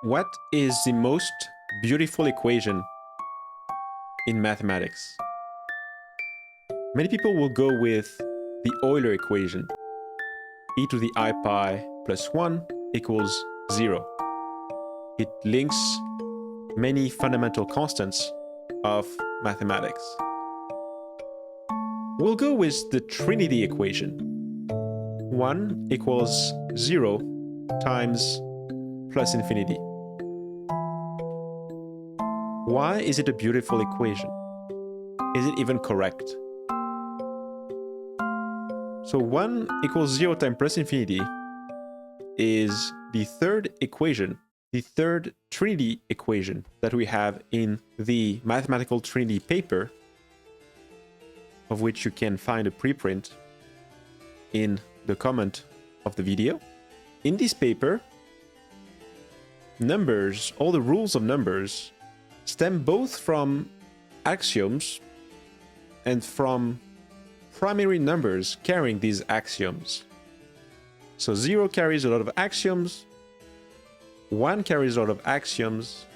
What is the most beautiful equation in mathematics? Many people will go with the Euler equation. E to the I pi plus 1 equals 0. It links many fundamental constants of mathematics. We'll go with the trinity equation. 1 equals 0 times plus infinity. Why is it a beautiful equation? Is it even correct? So 1 equals 0 times plus infinity is the third equation, the third trinity equation that we have in the mathematical trinity paper, of which you can find a preprint in the comment of the video. In this paper, numbers, all the rules of numbers, stem both from axioms and from primary numbers carrying these axioms. So 0 carries a lot of axioms, 1 carries a lot of axioms,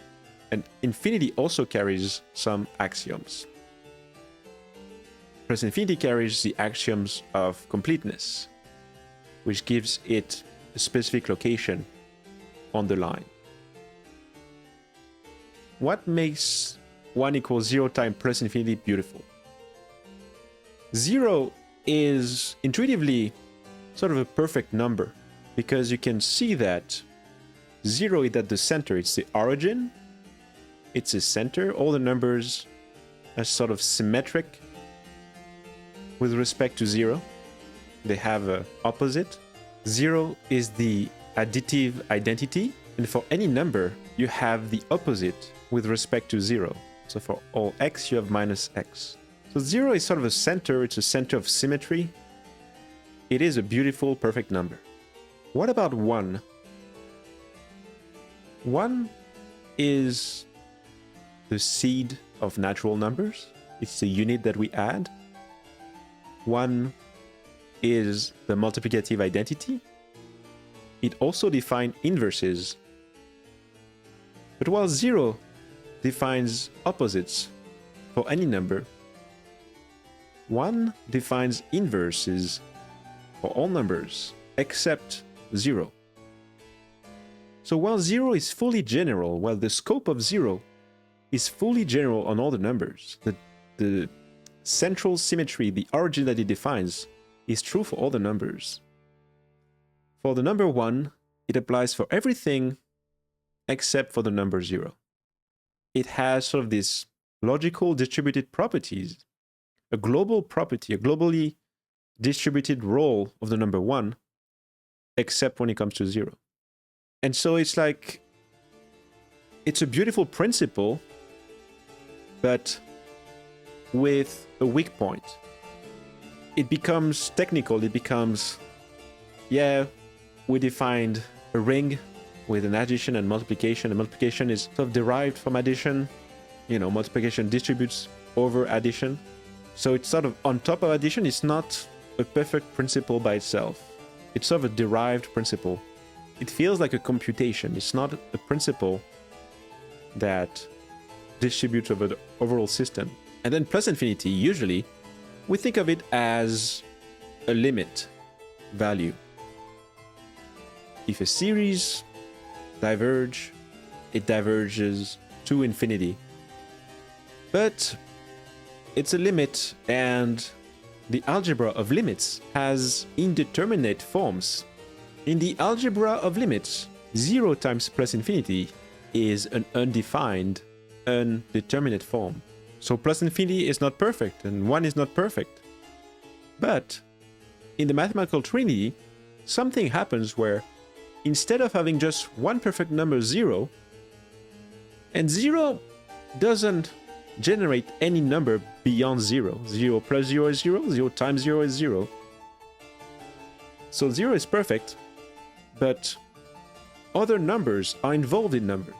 and infinity also carries some axioms. Plus infinity carries the axioms of completeness, which gives it a specific location on the line. What makes 1 equals 0 times plus infinity beautiful? 0 is intuitively sort of a perfect number because you can see that 0 is at the center. It's the origin, it's the center. All the numbers are sort of symmetric with respect to 0. They have an opposite. 0 is the additive identity, and for any number you have the opposite with respect to 0. So for all x you have minus x. So 0 is sort of a center, it's a center of symmetry. It is a beautiful, perfect number. What about 1? 1 is the seed of natural numbers. It's the unit that we add. 1 is the multiplicative identity. It also defines inverses. But while 0 defines opposites for any number, 1 defines inverses for all numbers except 0. So while 0 is fully general, while the scope of 0 is fully general on all the numbers, the central symmetry, the origin that it defines, is true for all the numbers. For the number 1, it applies for everything except for the number 0. It has sort of this logical distributed properties, a global property, a globally distributed role of the number 1, except when it comes to 0. And so it's like, it's a beautiful principle, but with a weak point. It becomes technical, it becomes, yeah, we defined a ring with an addition and multiplication. And multiplication is sort of derived from addition. You know, multiplication distributes over addition. So it's sort of on top of addition. It's not a perfect principle by itself. It's sort of a derived principle. It feels like a computation. It's not a principle that distributes over the overall system. And then plus infinity, usually, we think of it as a limit value. If a series diverges, it diverges to infinity. But it's a limit, and the algebra of limits has indeterminate forms. In the algebra of limits, 0 times plus infinity is an undefined, undeterminate form. So plus infinity is not perfect, and 1 is not perfect. But in the mathematical trinity, something happens where instead of having just one perfect number, 0, and 0 doesn't generate any number beyond 0. 0 plus 0 is 0, 0 times 0 is 0. So 0 is perfect, but other numbers are involved in numbers.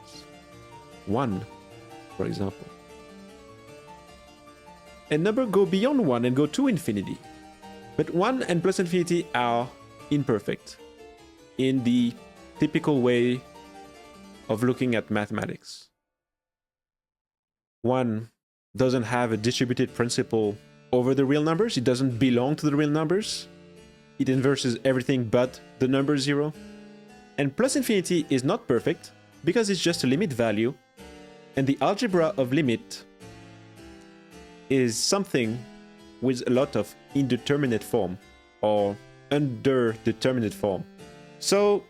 1, for example. And numbers go beyond 1 and go to infinity. But 1 and plus infinity are imperfect in the typical way of looking at mathematics. One doesn't have a distributed principle over the real numbers. It doesn't belong to the real numbers. It inverses everything but the number 0. And plus infinity is not perfect because it's just a limit value, and the algebra of limit is something with a lot of indeterminate form or underdeterminate form. So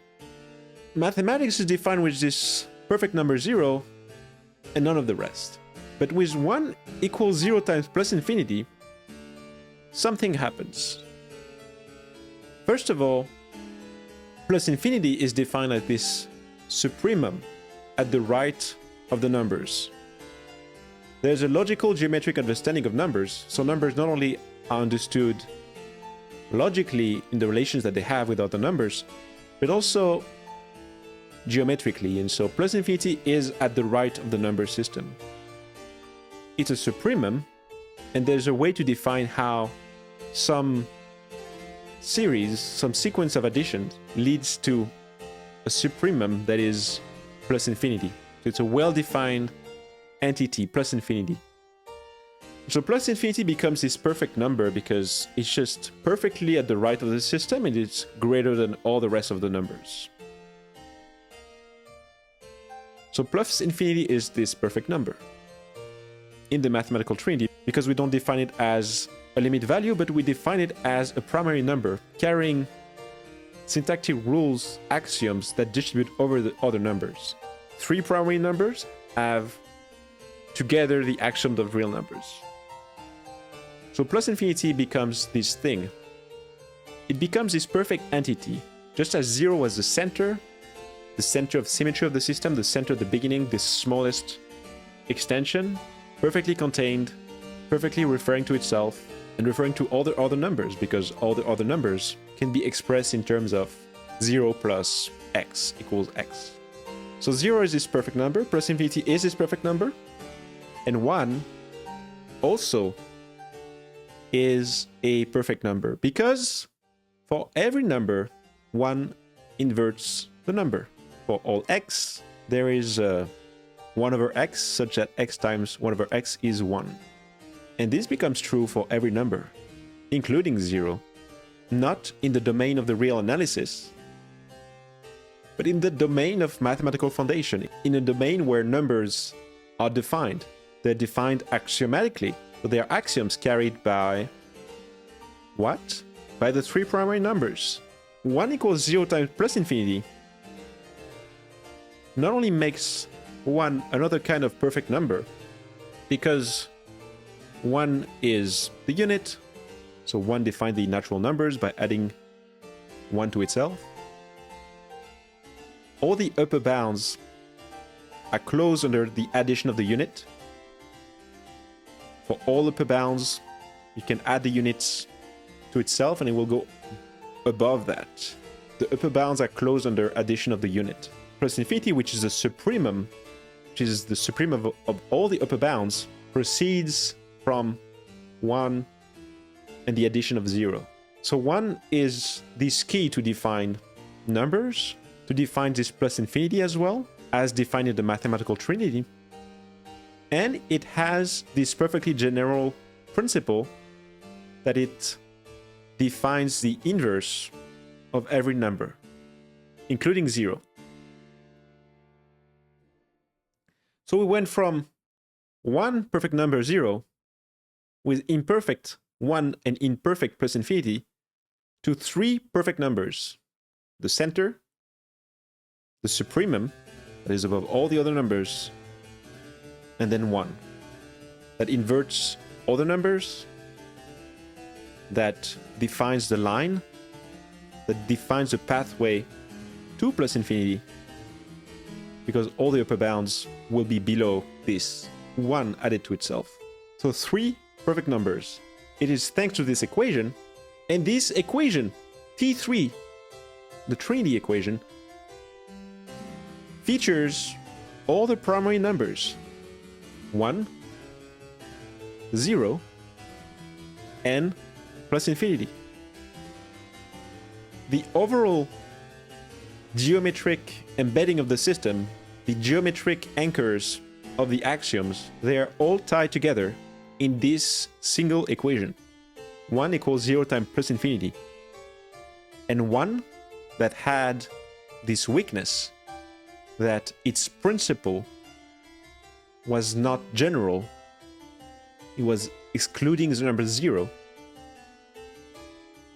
mathematics is defined with this perfect number 0 and none of the rest. But with 1 equals 0 times plus infinity, something happens. First of all, plus infinity is defined as this supremum at the right of the numbers. There's a logical geometric understanding of numbers, so numbers not only are understood logically in the relations that they have with other numbers, but also geometrically, and so plus infinity is at the right of the number system. It's a supremum, and there's a way to define how some series, some sequence of additions leads to a supremum that is plus infinity. So it's a well-defined entity, plus infinity. So plus infinity becomes this perfect number because it's just perfectly at the right of the system and it's greater than all the rest of the numbers. So plus infinity is this perfect number in the mathematical trinity because we don't define it as a limit value, but we define it as a primary number carrying syntactic rules, axioms that distribute over the other numbers. 3 primary numbers have together the axiom of real numbers. So plus infinity becomes this thing. It becomes this perfect entity, just as 0 was the center of symmetry of the system, the center of the beginning, the smallest extension, perfectly contained, perfectly referring to itself, and referring to all the other numbers, because all the other numbers can be expressed in terms of 0 plus x equals x. So 0 is this perfect number, plus infinity is this perfect number, and 1 also is a perfect number, because for every number, 1 inverts the number. For all x, there is 1 over x, such that x times 1 over x is 1. And this becomes true for every number, including 0, not in the domain of the real analysis, but in the domain of mathematical foundation, in a domain where numbers are defined. They're defined axiomatically, so they are axioms carried by what? By the 3 primary numbers. 1 equals 0 times plus infinity not only makes 1 another kind of perfect number, because 1 is the unit, so 1 defines the natural numbers by adding 1 to itself. All the upper bounds are closed under the addition of the unit. For all upper bounds, you can add the units to itself and it will go above that. The upper bounds are closed under addition of the unit. Plus infinity, which is the supremum, which is the supremum of all the upper bounds, proceeds from 1 and the addition of 0. So 1 is this key to define numbers, to define this plus infinity as well, as defined in the mathematical trinity. And it has this perfectly general principle that it defines the inverse of every number, including 0. So we went from 1 perfect number 0 with imperfect 1 and imperfect plus infinity to 3 perfect numbers: the center, the supremum that is above all the other numbers, and then 1 that inverts all the numbers, that defines the line, that defines the pathway to plus infinity, because all the upper bounds will be below this 1 added to itself. So 3 perfect numbers. It is thanks to this equation, and this equation, T3, the Trinity equation, features all the primary numbers: 1, 0, and plus infinity. The overall geometric embedding of the system the geometric anchors of the axioms, they are all tied together in this single equation. 1 equals 0 times plus infinity. And one that had this weakness, that its principle was not general, it was excluding the number 0.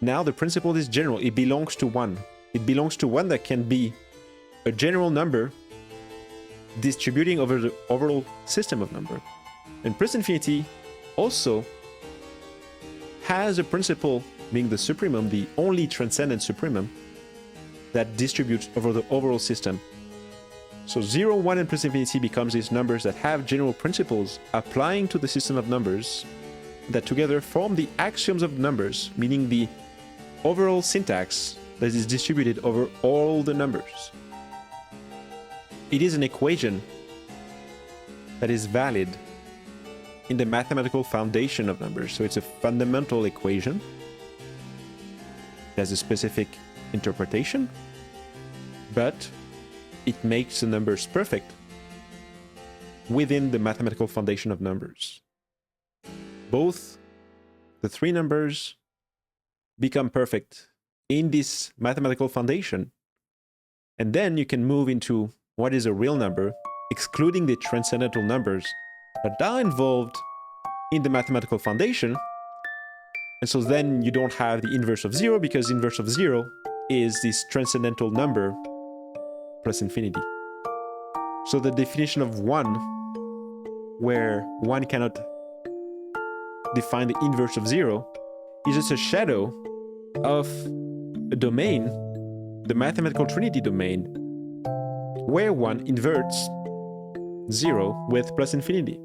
Now the principle is general, it belongs to 1. It belongs to 1 that can be a general number distributing over the overall system of number. And plus infinity also has a principle, being the supremum, the only transcendent supremum, that distributes over the overall system. So 0, 1, and plus infinity becomes these numbers that have general principles applying to the system of numbers that together form the axioms of numbers, meaning the overall syntax that is distributed over all the numbers. It is an equation that is valid in the mathematical foundation of numbers. So it's a fundamental equation. It has a specific interpretation, but it makes the numbers perfect within the mathematical foundation of numbers. Both the three numbers become perfect in this mathematical foundation, and then you can move into what is a real number, excluding the transcendental numbers that are involved in the mathematical foundation. And so then you don't have the inverse of 0, because inverse of 0 is this transcendental number plus infinity. So the definition of 1, where 1 cannot define the inverse of 0, is just a shadow of a domain, the mathematical trinity domain, where 1 inverts 0 with plus infinity.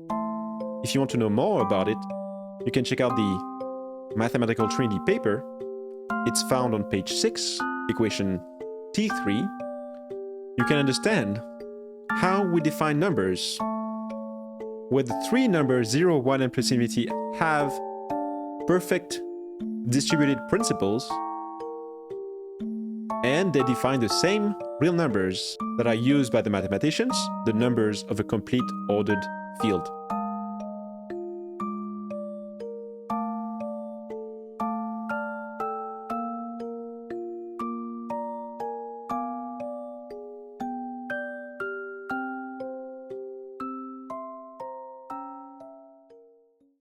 If you want to know more about it, you can check out the mathematical trinity paper. It's found on page 6, equation T3. You can understand how we define numbers where the three numbers 0, 1, and plus infinity have perfect distributed principles, and they define the same real numbers that are used by the mathematicians, the numbers of a complete ordered field.